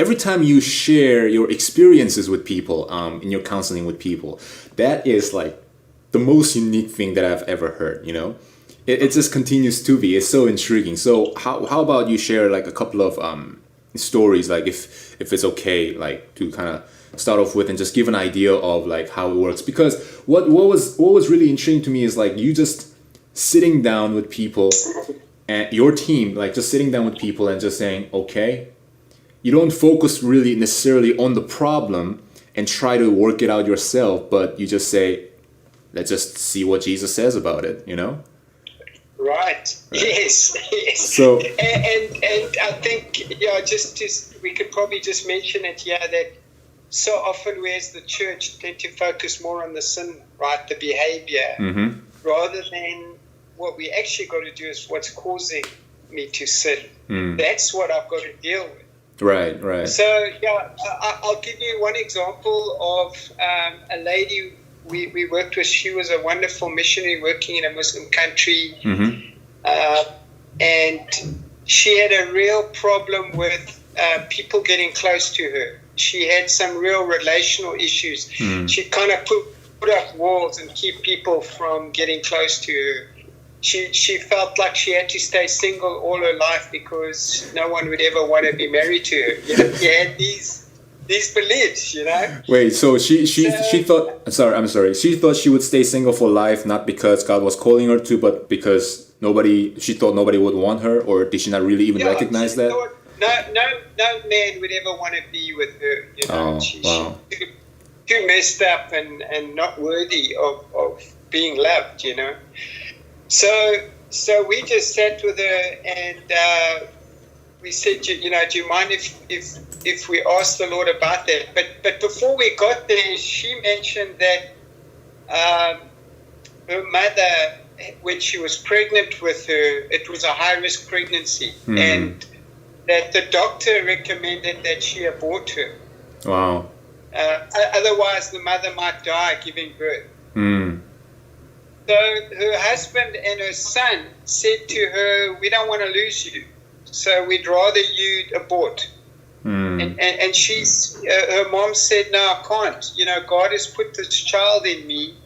every time you share your experiences with people, in your counseling with people, that is like the most unique thing that I've ever heard, you know? It just continues to be. It's so intriguing. So how about you share like a couple of stories, like if it's okay, like to kind of start off with and just give an idea of like how it works. Because what was really intriguing to me is like you just sitting down with people and your team, like just sitting down with people and just saying, okay, you don't focus really necessarily on the problem and try to work it out yourself, but you just say, let's just see what Jesus says about it, you know? Right. Yes. So, and I think, we could probably just mention it here that so often we as the church tend to focus more on the sin, right, the behavior, rather than what we actually got to do is what's causing me to sin. That's what I've got to deal with. Right. So, I'll give you one example of a lady we worked with. She was a wonderful missionary working in a Muslim country. And she had a real problem with people getting close to her. She had some real relational issues. She kind of put up walls and keep people from getting close to her. She felt like she had to stay single all her life because no one would ever want to be married to her. You know, she had these beliefs, you know. Wait, so she thought. I'm sorry. She thought she would stay single for life, not because God was calling her to, but because she thought nobody would want her, or did she not really even recognize that? No man would ever want to be with her. You know, she's too messed up and not worthy of being loved. You know. So we just sat with her and we said, do you mind if we ask the Lord about that? But before we got there, she mentioned that her mother, when she was pregnant with her, it was a high-risk pregnancy, and that the doctor recommended that she abort her. Wow. Otherwise, the mother might die giving birth. So her husband and her son said to her, we don't want to lose you, so we'd rather you abort. And her mom said, no, I can't. You know, God has put this child in me,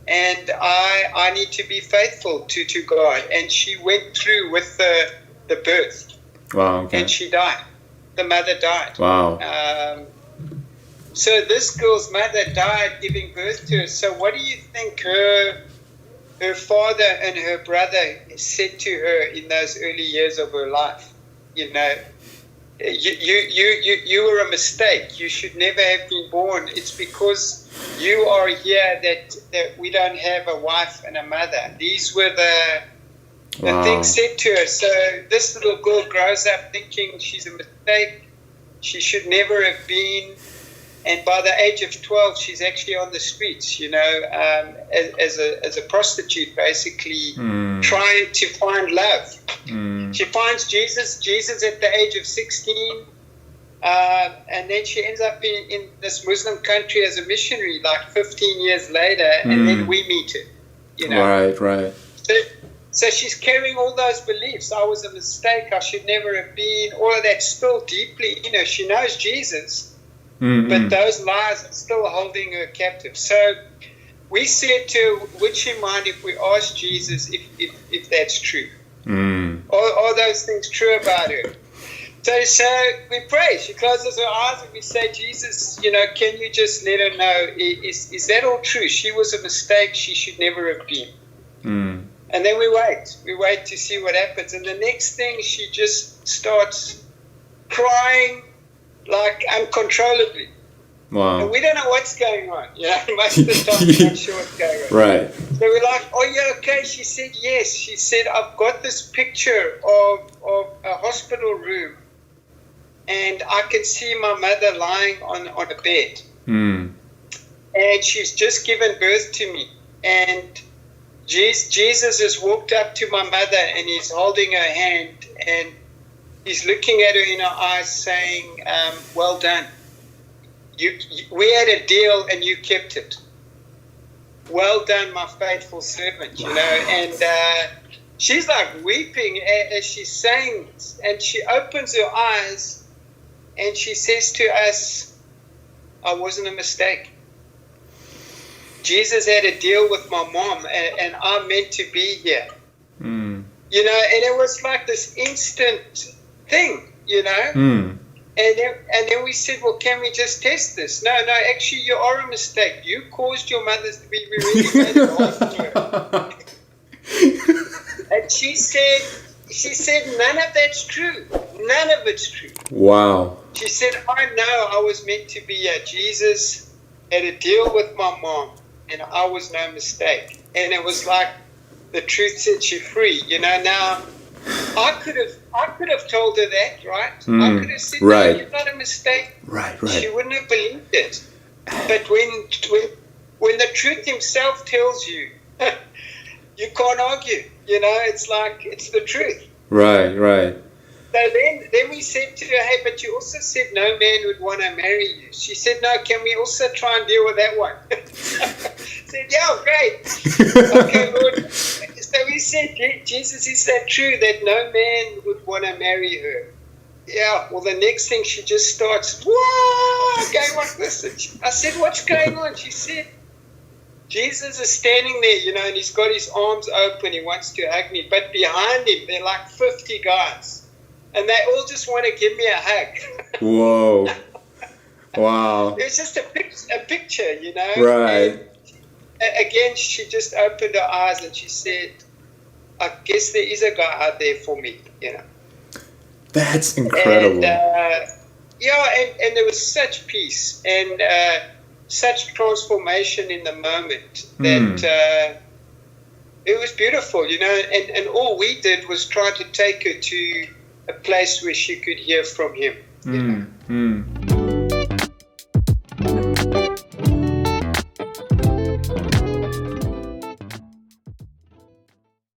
and I need to be faithful to God. And she went through with the birth. Wow. Okay. And she died. The mother died. Wow. So this girl's mother died giving birth to her. So what do you think her father and her brother said to her in those early years of her life? You know, you were a mistake. You should never have been born. It's because you are here that we don't have a wife and a mother. These were the things said to her. So this little girl grows up thinking she's a mistake. She should never have been. And by the age of 12, she's actually on the streets, you know, as a prostitute, basically trying to find love. She finds Jesus at the age of 16, and then she ends up in this Muslim country as a missionary, like 15 years later, and then we meet her, you know. Right. So she's carrying all those beliefs. I was a mistake. I should never have been. All of that still deeply, you know, she knows Jesus. But those lies are still holding her captive. So we said to her, would she mind if we asked Jesus if that's true? Are those things true about her? So we pray. She closes her eyes and we say, Jesus, you know, can you just let her know, is that all true? She was a mistake. She should never have been. And then we wait. We wait to see what happens. And the next thing, she just starts crying like uncontrollably. Wow. And we don't know what's going on. You know, most of the time we're not sure what's going on. Right. So we're like, are you okay? She said, yes. She said, I've got this picture of a hospital room, and I can see my mother lying on a bed. And she's just given birth to me. And Jesus has walked up to my mother, and he's holding her hand, and he's looking at her in her eyes saying, well done. We had a deal and you kept it. Well done, my faithful servant, you know. And she's like weeping as she's saying this. And she opens her eyes and she says to us, I wasn't a mistake. Jesus had a deal with my mom, and I'm meant to be here. Mm. You know, and it was like this instant thing, you know. Mm. And then we said, well, can we just test this? No, actually, you are a mistake. You caused your mother to be really made it hard for her. And she said, none of that's true. None of it's true. Wow. She said, I know I was meant to be here. Jesus had a deal with my mom, and I was no mistake. And it was like the truth sets you free. You know, now I could have told her that, right? I could have said, right. no, you're not a mistake. Right. She wouldn't have believed it. But when the truth himself tells you, you can't argue. You know, it's like, it's the truth. Right. So then we said to her, hey, but you also said no man would want to marry you. She said, no, can we also try and deal with that one? I said, yeah, great. Okay, Lord. So we said, Jesus, is that true that no man would want to marry her? Yeah, well, the next thing she just starts, whoa, going like this. I said, what's going on? She said, Jesus is standing there, you know, and he's got his arms open. He wants to hug me. But behind him, there are like 50 guys. And they all just want to give me a hug. Whoa. Wow. It was just a picture, you know. Right. And again, she just opened her eyes and she said, I guess there is a guy out there for me, you know. That's incredible. And, and there was such peace and such transformation in the moment that it was beautiful, you know. And all we did was try to take her to a place where she could hear from him. You know?